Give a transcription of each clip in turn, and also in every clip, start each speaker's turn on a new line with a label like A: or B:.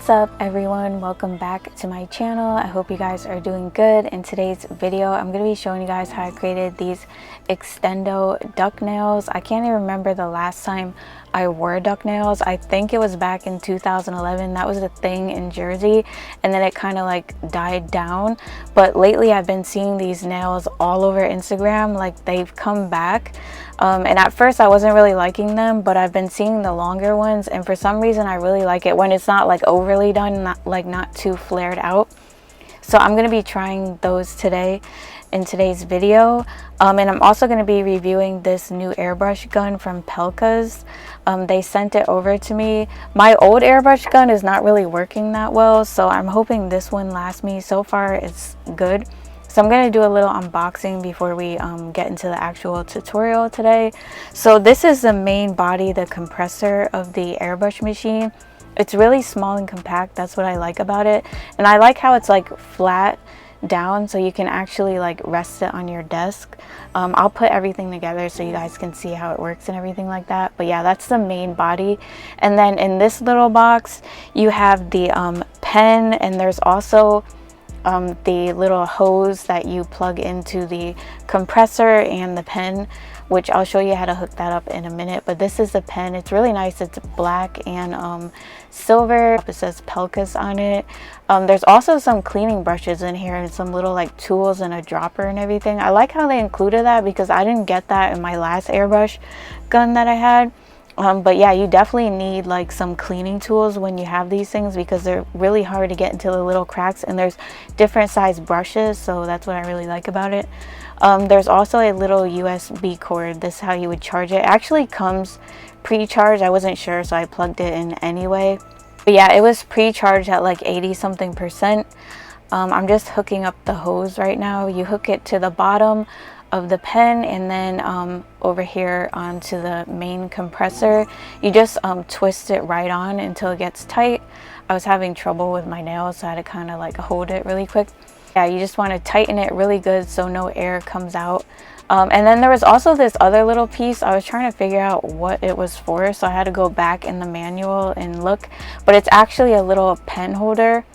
A: What's up everyone, welcome back to my channel. I hope you guys are doing good. In today's video I'm going to be showing you guys how I created these Extendo duck nails. I can't even remember the last time I wore duck nails. I think it was back in 2011. That was a thing in Jersey, and then it kind of like died down. But lately I've been seeing these nails all over Instagram, like they've come back. And at first I wasn't really liking them, but I've been seeing the longer ones, and for some reason I really like it when it's not like overly done, not too flared out. So I'm going to be trying those today in today's video, and I'm also going to be reviewing this new airbrush gun from PELCAS. They sent it over to me. My old airbrush gun is not really working that well, so I'm hoping this one lasts me. So far it's good. So I'm going to do a little unboxing before we get into the actual tutorial today. So this is the main body, the compressor of the airbrush machine. It's really small and compact. That's what I like about it. And I like how it's like flat down, so you can actually like rest it on your desk. I'll put everything together so you guys can see how it works and everything like that. But yeah, that's the main body. And then in this little box you have the pen, and there's also the little hose that you plug into the compressor and the pen, which I'll show you how to hook that up in a minute. But this is the pen. It's really nice. It's black and silver. It says PELCAS on it. There's also some cleaning brushes in here and some little like tools and a dropper and everything. I like how they included that because I didn't get that in my last airbrush gun that I had. But yeah, you definitely need like some cleaning tools when you have these things, because they're really hard to get into the little cracks, and there's different size brushes, so that's what I really like about it. There's also a little USB cord. This is how you would charge it. It actually comes pre-charged. I wasn't sure, so I plugged it in anyway. But yeah, it was pre-charged at like 80-something%. I'm just hooking up the hose right now. You hook it to the bottom of the pen, and then over here onto the main compressor. You just twist it right on until it gets tight. I was having trouble with my nails, so I had to kind of like hold it really quick. Yeah, you just want to tighten it really good so no air comes out. And then there was also this other little piece. I was trying to figure out what it was for, so I had to go back in the manual and look. But it's actually a little pen holder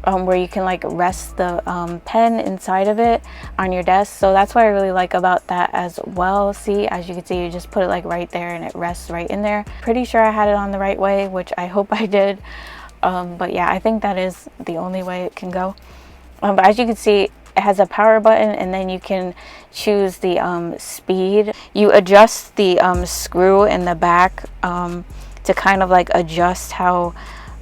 A: where you can like rest the pen inside of it on your desk. So that's what I really like about that as well. See, as you can see, you just put it like right there and it rests right in there. Pretty sure I had it on the right way, which I hope I did. But yeah, I think that is the only way it can go. But as you can see, it has a power button, and then you can choose the speed. You adjust the screw in the back to kind of like adjust how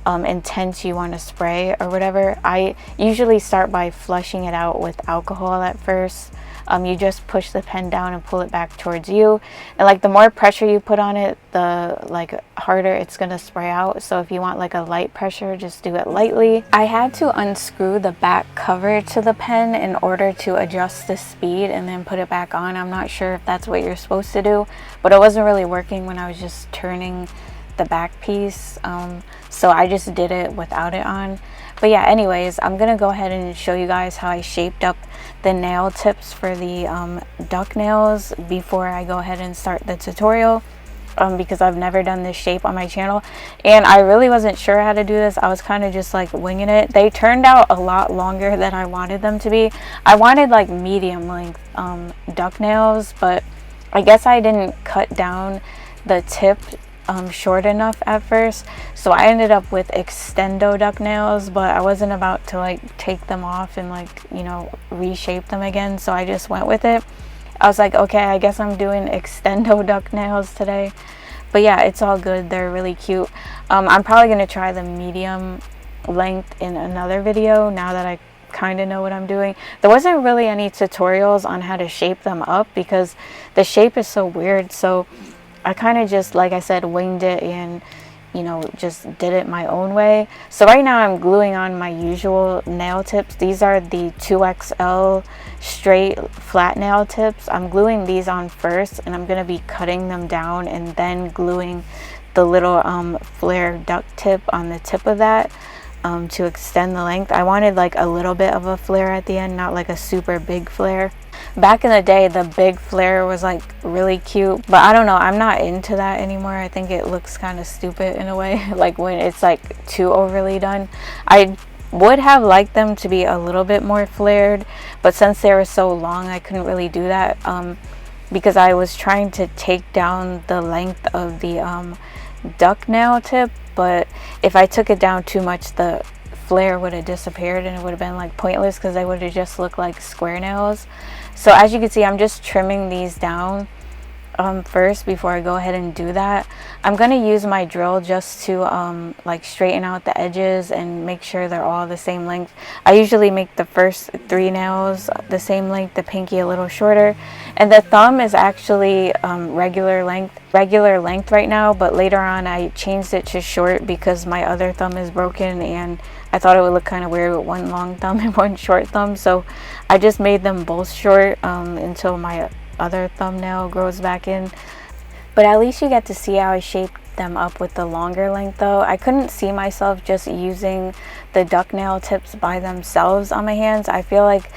A: intense you want to spray or whatever. I usually start by flushing it out with alcohol at first. You just push the pen down and pull it back towards you, and like the more pressure you put on it, the like harder it's gonna spray out. So if you want like a light pressure, just do it lightly. I had to unscrew the back cover to the pen in order to adjust the speed and then put it back on. I'm not sure if that's what you're supposed to do, but it wasn't really working when I was just turning the back piece, so I just did it without it on. But yeah, anyways, I'm gonna go ahead and show you guys how I shaped up the nail tips for the duck nails before I go ahead and start the tutorial, because I've never done this shape on my channel and I really wasn't sure how to do this. I was kind of just like winging it. They turned out a lot longer than I wanted them to be. I wanted like medium length duck nails, but I guess I didn't cut down the tip short enough at first, so I ended up with Extendo duck nails, but I wasn't about to like take them off and like, you know, reshape them again, so I just went with it. I was like, okay, I guess I'm doing Extendo duck nails today. But yeah, it's all good. They're really cute. I'm probably gonna try the medium length in another video now that I kind of know what I'm doing. There wasn't really any tutorials on how to shape them up because the shape is so weird, so I kind of just, like I said, winged it and, you know, just did it my own way. So right now I'm gluing on my usual nail tips. These are the 2XL straight flat nail tips. I'm gluing these on first, and I'm going to be cutting them down and then gluing the little flare duck tip on the tip of that. to extend the length. I wanted like a little bit of a flare at the end, not like a super big flare. Back in the day, the big flare was like really cute, but I don't know, I'm not into that anymore. I think it looks kind of stupid in a way, like when it's like too overly done. I would have liked them to be a little bit more flared, but since they were so long, I couldn't really do that because I was trying to take down the length of the duck nail tip, but if I took it down too much, the flare would have disappeared and it would have been like pointless because they would have just looked like square nails. So as you can see, I'm just trimming these down first before I go ahead and do that. I'm gonna use my drill just to like straighten out the edges and make sure they're all the same length. I usually make the first 3 nails the same length, the pinky a little shorter, and the thumb is actually regular length right now, but later on I changed it to short because my other thumb is broken and I thought it would look kind of weird with one long thumb and one short thumb, so I just made them both short until my other thumbnail grows back in. But at least you get to see how I shaped them up with the longer length though. I couldn't see myself just using the duck nail tips by themselves on my hands. I feel like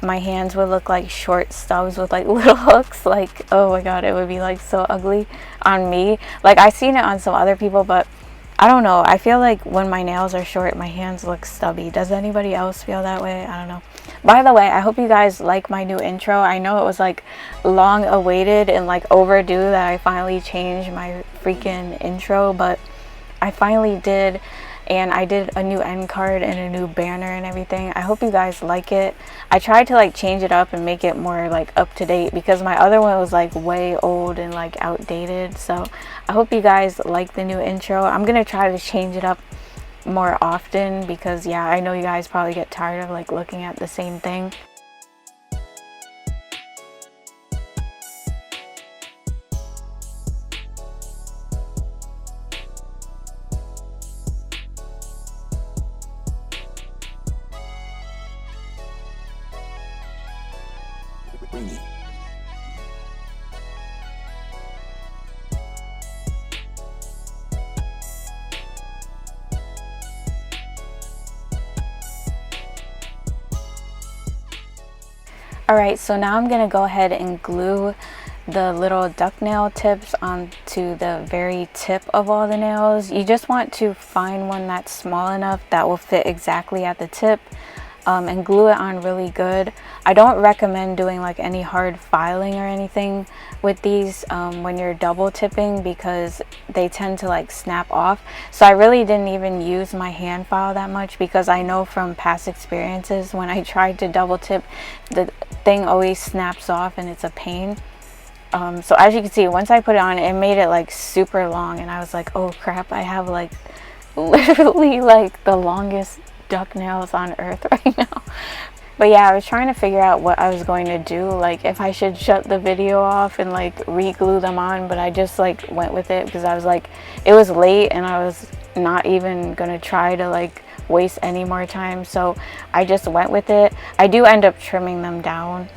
A: my hands would look like short stubs with like little hooks. Like, oh my god, it would be like so ugly on me. Like I've seen it on some other people, but I don't know, I feel like when my nails are short, my hands look stubby. Does anybody else feel that way? I don't know. By the way, I hope you guys like my new intro. I know it was like long awaited and like overdue that I finally changed my freaking intro, but I finally did, and I did a new end card and a new banner and everything. I hope you guys like it. I tried to like change it up and make it more like up to date because my other one was like way old and like outdated. So I hope you guys like the new intro. I'm gonna try to change it up more often because yeah, I know you guys probably get tired of like looking at the same thing. Alright, so now I'm gonna go ahead and glue the little duck nail tips onto the very tip of all the nails. You just want to find one that's small enough that will fit exactly at the tip and glue it on really good. I don't recommend doing like any hard filing or anything with these when you're double tipping because they tend to like snap off. So I really didn't even use my hand file that much because I know from past experiences when I tried to double tip, the thing always snaps off and it's a pain. So as you can see, once I put it on, it made it like super long and I was like, oh crap, I have like literally like the longest duck nails on earth right now. But yeah, I was trying to figure out what I was going to do, like if I should shut the video off and like re-glue them on, but I just like went with it because I was like, it was late and I was not even gonna try to like waste any more time, so I just went with it. I do end up trimming them down.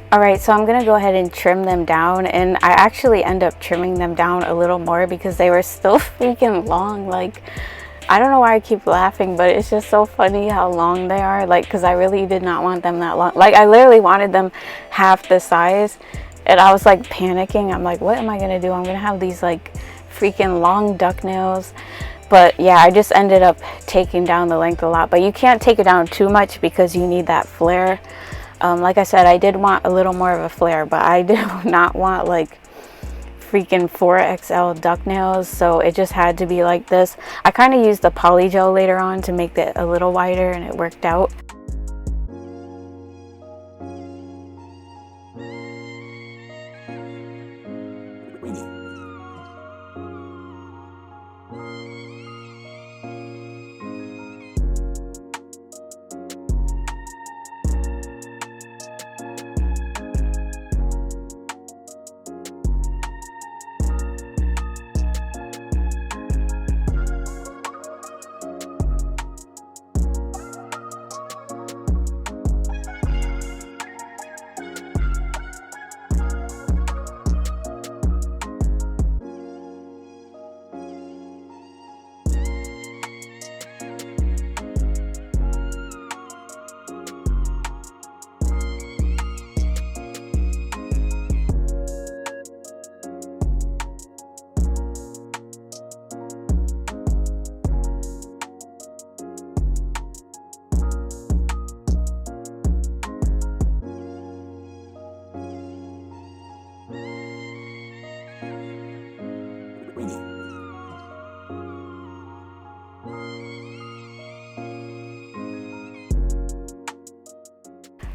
A: Alright, so I'm going to go ahead and trim them down, and I actually end up trimming them down a little more because they were still freaking long. Like, I don't know why I keep laughing, but it's just so funny how long they are. Like, because I really did not want them that long. Like, I literally wanted them half the size, and I was like panicking. I'm like, what am I going to do? I'm going to have these like freaking long duck nails. But yeah, I just ended up taking down the length a lot. But you can't take it down too much because you need that flare. Like I said, I did want a little more of a flare, but I did not want like freaking 4XL duck nails, so it just had to be like this. I kind of used the polygel later on to make it a little wider, and it worked out.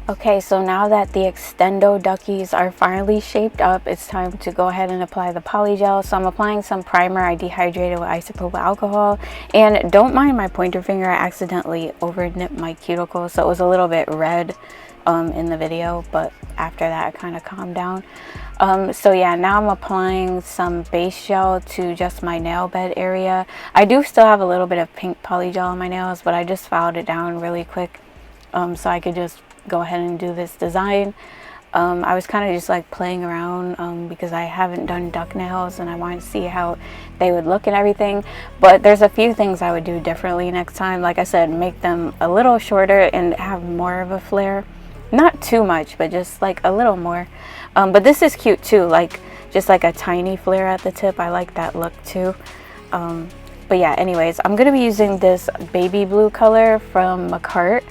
A: Okay, so now that the Extendo duckies are finally shaped up, it's time to go ahead and apply the polygel. So I'm applying some primer. I dehydrated with isopropyl alcohol, and don't mind my pointer finger. I accidentally over nipped my cuticle, so it was a little bit red in the video, but after that it kind of calmed down. So yeah, now I'm applying some base gel to just my nail bed area. I do still have a little bit of pink polygel on my nails, but I just filed it down really quick so I could just go ahead and do this design. I was kind of just like playing around because I haven't done duck nails and I wanted to see how they would look and everything. But there's a few things I would do differently next time. Like I said, make them a little shorter and have more of a flare. Not too much, but just like a little more. But this is cute too, like just like a tiny flare at the tip. I like that look too. But yeah, anyways, I'm going to be using this baby blue color from McCart.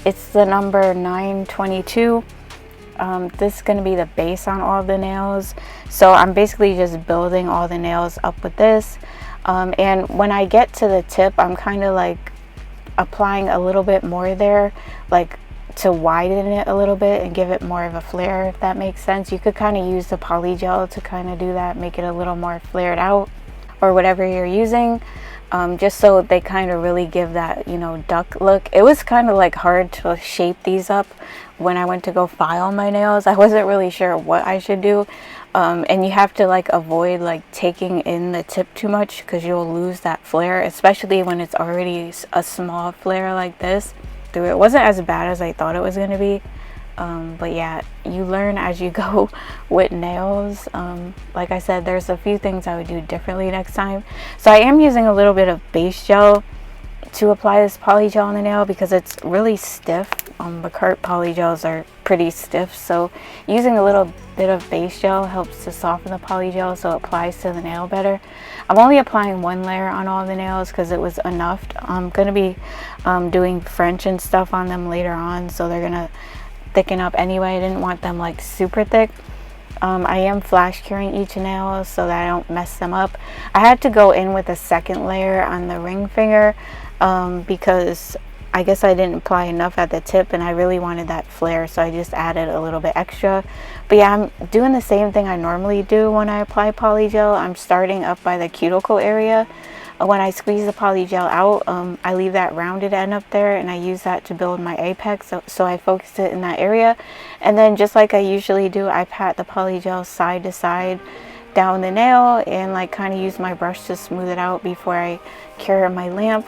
A: It's the number 922. This is going to be the base on all the nails. So I'm basically just building all the nails up with this. And when I get to the tip, I'm kind of like applying a little bit more there, like to widen it a little bit and give it more of a flare, if that makes sense. You could kind of use the polygel to kind of do that, make it a little more flared out, or whatever you're using. Just so they kind of really give that, you know, duck look. It was kind of like hard to shape these up when I went to go file my nails. I wasn't really sure what I should do. And you have to like avoid like taking in the tip too much because you'll lose that flare, especially when it's already a small flare like this. It wasn't as bad as I thought it was going to be. But yeah, you learn as you go with nails. Like I said, there's a few things I would do differently next time. So I am using a little bit of base gel to apply this polygel on the nail because it's really stiff. McCart polygels are pretty stiff, so using a little bit of base gel helps to soften the polygel so it applies to the nail better. I'm only applying one layer on all the nails because it was enough. I'm going to be doing French and stuff on them later on, so they're going to thicken up anyway. I didn't want them like super thick. I am flash curing each nail so that I don't mess them up. I had to go in with a second layer on the ring finger because I guess I didn't apply enough at the tip and I really wanted that flare, so I just added a little bit extra. But yeah, I'm doing the same thing I normally do when I apply polygel. I'm starting up by the cuticle area. When I squeeze the polygel out, I leave that rounded end up there and I use that to build my apex, so I focus it in that area. And then just like I usually do, I pat the polygel side to side down the nail and like kind of use my brush to smooth it out before I cure my lamp.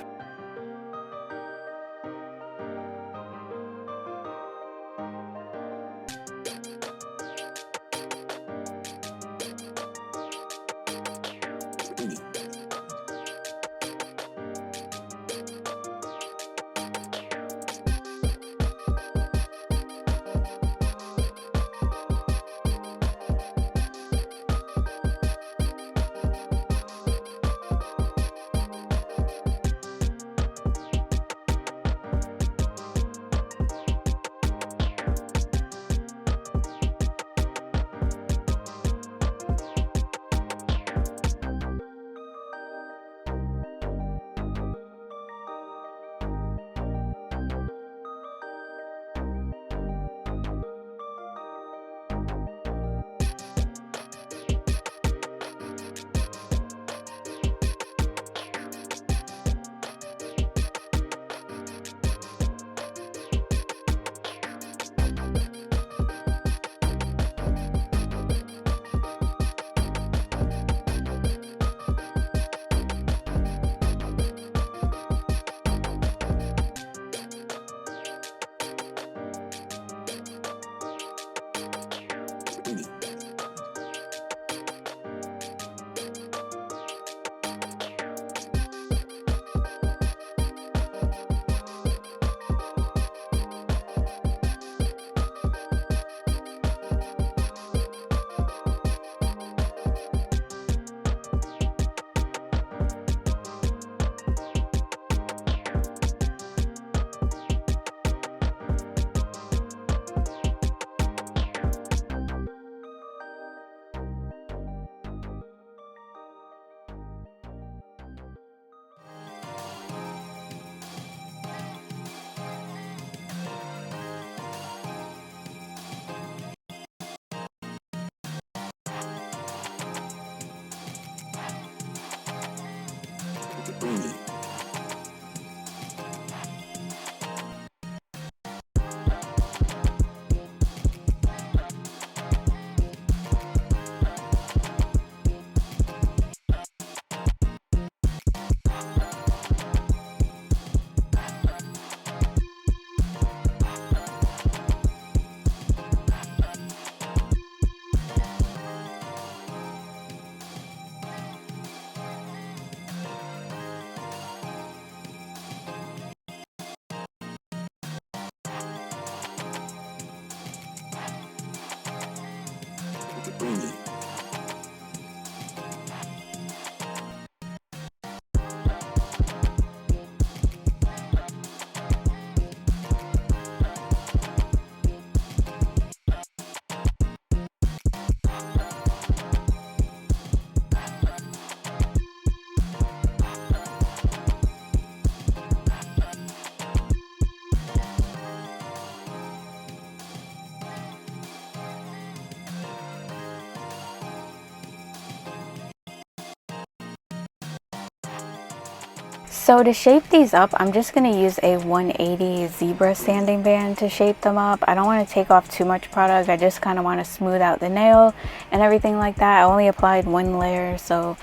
A: So to shape these up, I'm just going to use a 180 zebra sanding band to shape them up. I don't want to take off too much product. I just kind of want to smooth out the nail and everything like that. I only applied one layer, so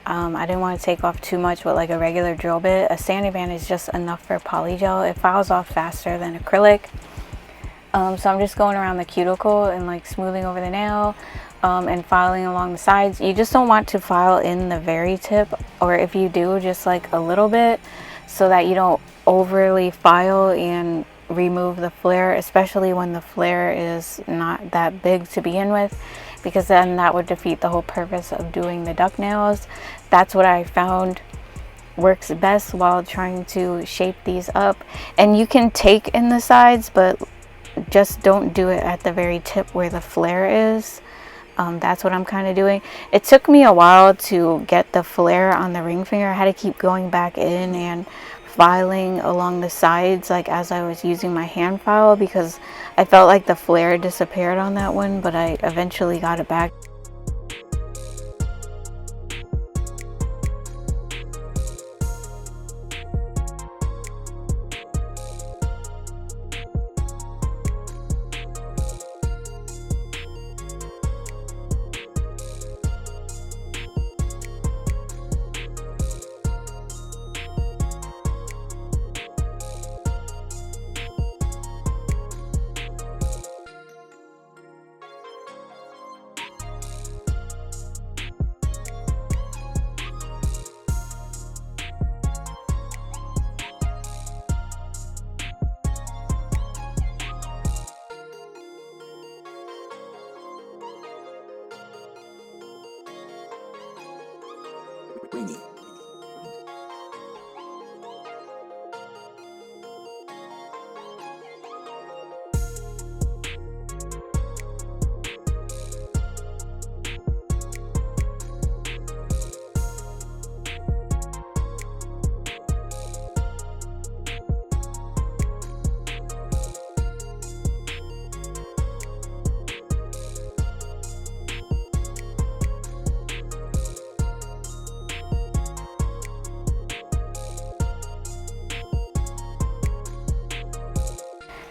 A: I didn't want to take off too much with like a regular drill bit. A sanding band is just enough for polygel. It files off faster than acrylic. So I'm just going around the cuticle and like smoothing over the nail. And filing along the sides. You just don't want to file in the very tip, or if you do, just like a little bit, so that you don't overly file and remove the flare, especially when the flare is not that big to begin with, because then that would defeat the whole purpose of doing the duck nails. That's what I found works best while trying to shape these up. And you can take in the sides, but just don't do it at the very tip where the flare is. That's what I'm kind of doing. It took me a while to get the flare on the ring finger. I had to keep going back in and filing along the sides like as I was using my hand file, because I felt like the flare disappeared on that one, but I eventually got it back.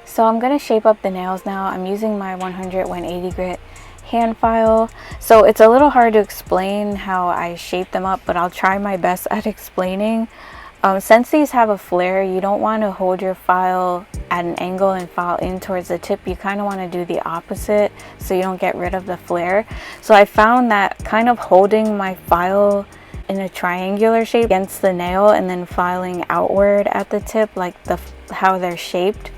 A: So I'm going to shape up the nails now. I'm using my 180 grit hand file. So it's a little hard to explain how I shape them up, but I'll try my best at explaining. Since these have a flare, you don't want to hold your file at an angle and file in towards the tip. You kind of want to do the opposite so you don't get rid of the flare. So I found that kind of holding my file in a triangular shape against the nail and then filing outward at the tip, like how they're shaped,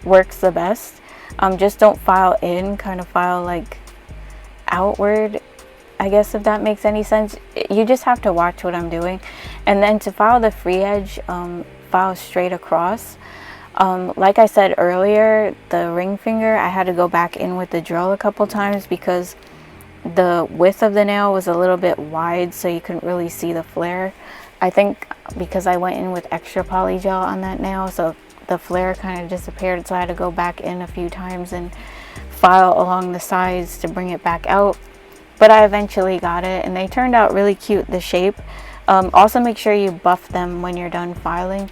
A: works the best. Just don't file in, kind of file like outward, I guess, if that makes any sense. You just have to watch what I'm doing. And then to file the free edge, file straight across. Like I said earlier, the ring finger, I had to go back in with the drill a couple times because the width of the nail was a little bit wide, so you couldn't really see the flare. I think because I went in with extra polygel on that nail, so the flare kind of disappeared, so I had to go back in a few times and file along the sides to bring it back out. But I eventually got it, and they turned out really cute, the shape. Also make sure you buff them when you're done filing.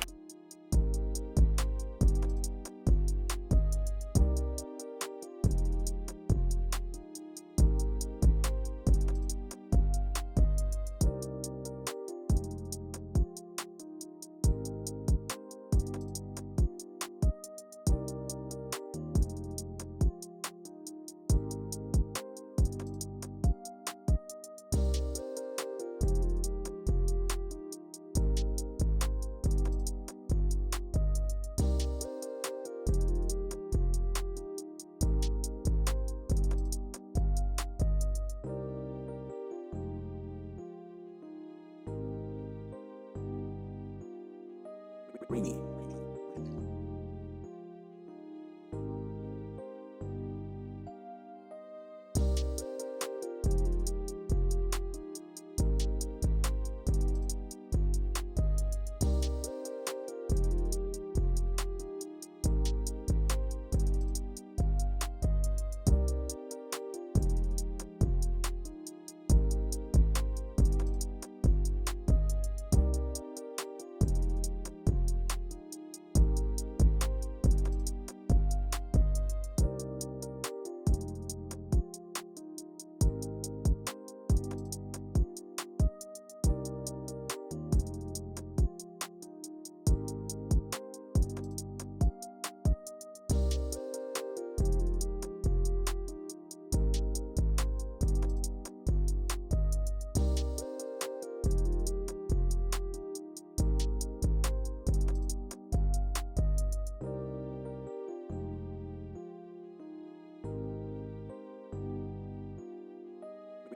B: Greeny.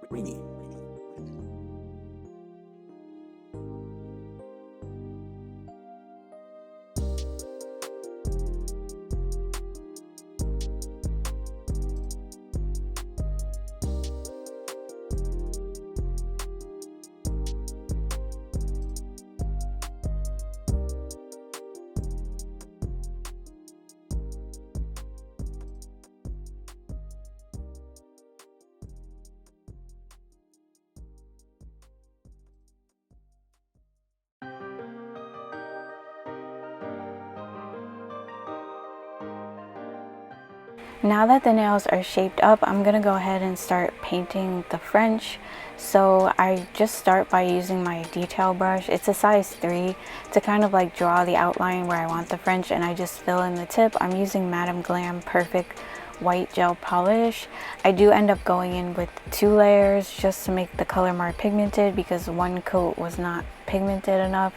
B: Greeny.
A: Now that the nails are shaped up, I'm gonna go ahead and start painting the French. So I just start by using my detail brush. It's a size 3 to kind of like draw the outline where I want the French, and I just fill in the tip. I'm using Madame Glam Perfect white gel polish. I do end up going in with 2 layers just to make the color more pigmented because one coat was not pigmented enough.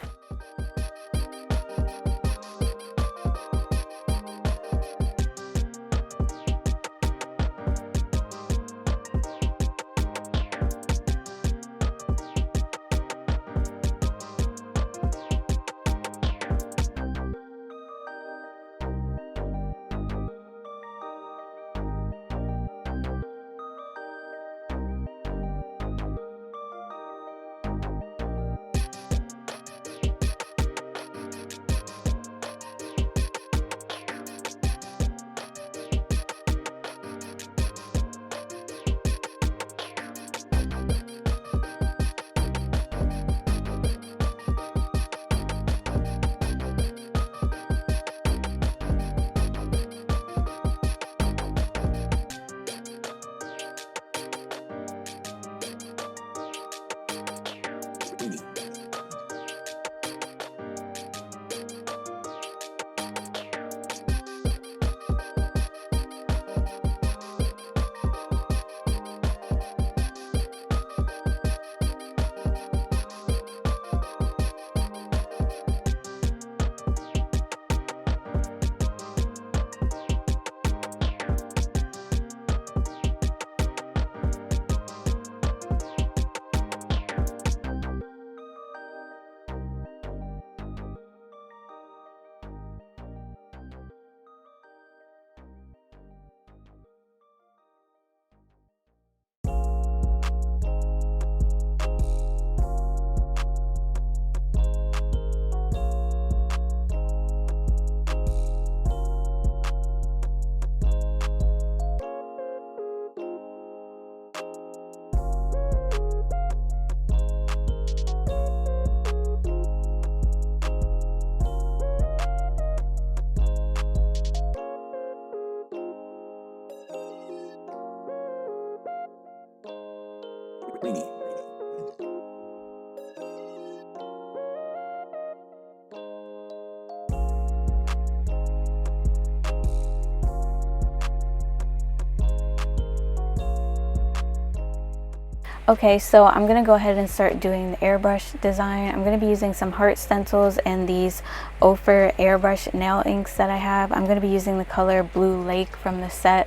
A: Okay, so I'm going to go ahead and start doing the airbrush design. I'm going to be using some heart stencils and these OPHIR Airbrush nail inks that I have. I'm going to be using the color Blue Lake from the set.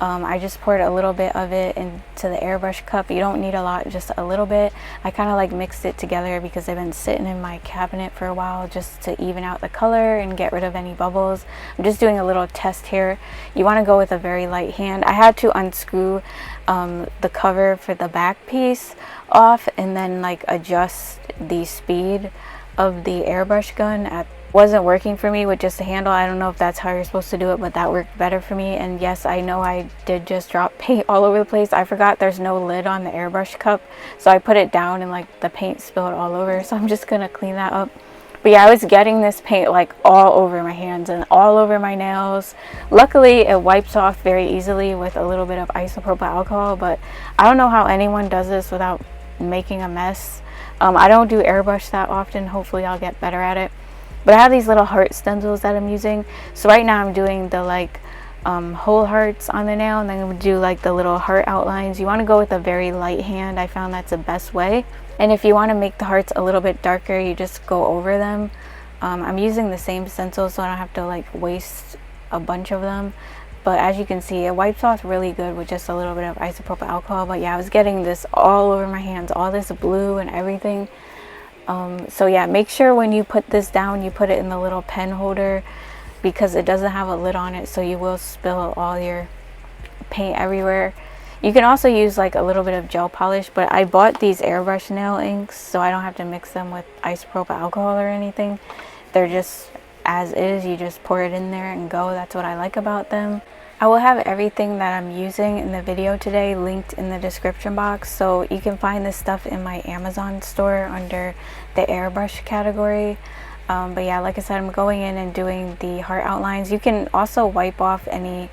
A: I just poured a little bit of it into the airbrush cup. You don't need a lot, just a little bit. I kind of like mixed it together because they've been sitting in my cabinet for a while just to even out the color and get rid of any bubbles. I'm just doing a little test here. You want to go with a very light hand. I had to unscrew the cover for the back piece off and then like adjust the speed of the airbrush gun. Wasn't working for me with just a handle. I don't know if that's how you're supposed to do it, but that worked better for me. And yes, I know I did just drop paint all over the place. I forgot there's no lid on the airbrush cup, so I put it down and like the paint spilled all over, so I'm just gonna clean that up. But yeah, I was getting this paint like all over my hands and all over my nails. Luckily it wipes off very easily with a little bit of isopropyl alcohol, but I don't know how anyone does this without making a mess. I don't do airbrush that often. Hopefully I'll get better at it. But I have these little heart stencils that I'm using. So right now I'm doing the like whole hearts on the nail, and then I'm going to do like the little heart outlines. You want to go with a very light hand. I found that's the best way. And if you want to make the hearts a little bit darker, you just go over them. I'm using the same stencil so I don't have to like waste a bunch of them. But as you can see, it wipes off really good with just a little bit of isopropyl alcohol. But yeah, I was getting this all over my hands, all this blue and everything. So yeah, make sure when you put this down, you put it in the little pen holder because it doesn't have a lid on it, so you will spill all your paint everywhere. You can also use like a little bit of gel polish, but I bought these airbrush nail inks so I don't have to mix them with isopropyl alcohol or anything. They're just as is. You just pour it in there and go. That's what I like about them. I will have everything that I'm using in the video today linked in the description box, so you can find this stuff in my Amazon store under the airbrush category. But yeah, like I said, I'm going in and doing the heart outlines. You can also wipe off any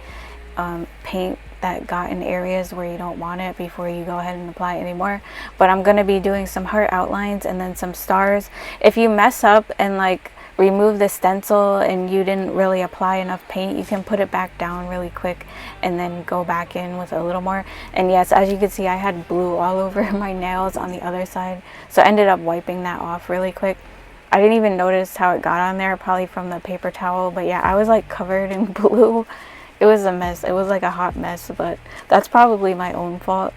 A: paint that got in areas where you don't want it before you go ahead and apply it anymore. But I'm going to be doing some heart outlines and then some stars. If you mess up and like remove the stencil and you didn't really apply enough paint, you can put it back down really quick and then go back in with a little more. And yes, as you can see, I had blue all over my nails on the other side, so I ended up wiping that off really quick. I didn't even notice how it got on there, probably from the paper towel. But yeah, I was like covered in blue. It was a mess. It was like a hot mess, but that's probably my own fault.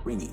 B: Ringy.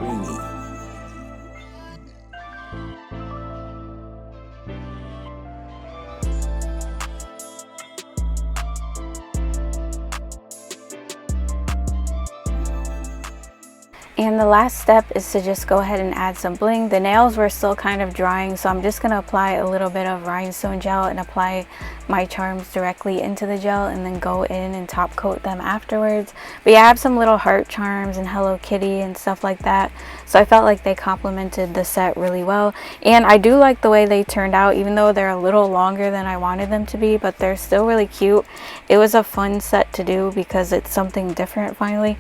B: Ringy.
A: And the last step is to just go ahead and add some bling. The nails were still kind of drying, so I'm just going to apply a little bit of rhinestone gel and apply my charms directly into the gel and then go in and top coat them afterwards. But yeah, I have some little heart charms and Hello Kitty and stuff like that, so I felt like they complemented the set really well. And I do like the way they turned out, even though they're a little longer than I wanted them to be, but they're still really cute. It was a fun set to do because it's something different finally.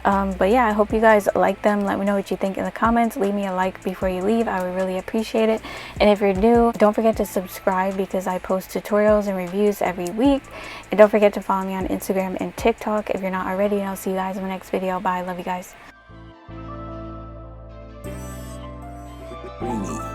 A: But yeah, I hope you guys like them. Let me know what you think in the comments. Leave me a like before you leave. I would really appreciate it. And if you're new, don't forget to subscribe because I post tutorials and reviews every week. And don't forget to follow me on Instagram and TikTok if you're not already. And I'll see you guys in my next video. Bye. Love you guys.
B: Greenie.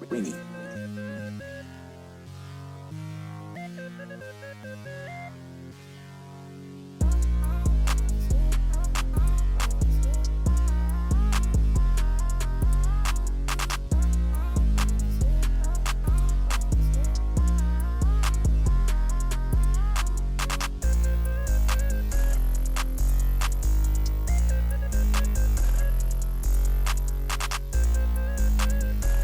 B: Greenie. Greenie.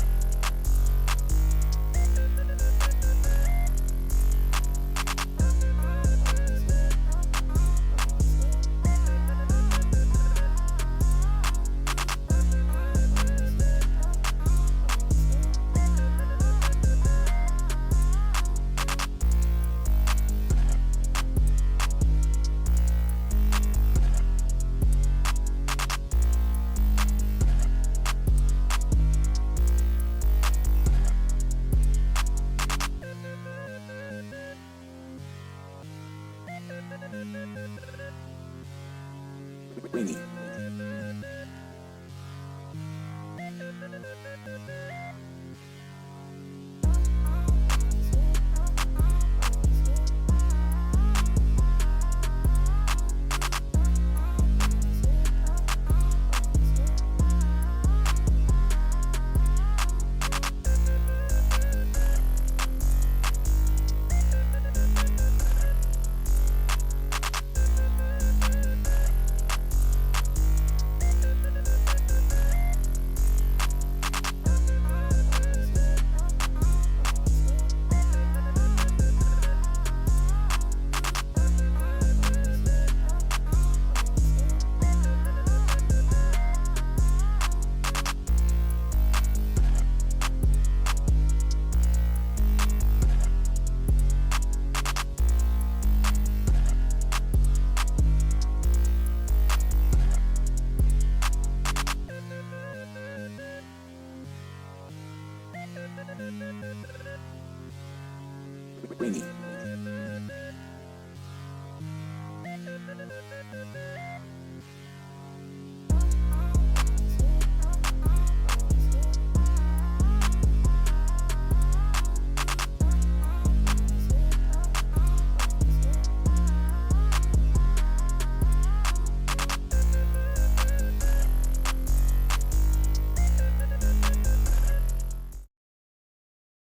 B: Greenie.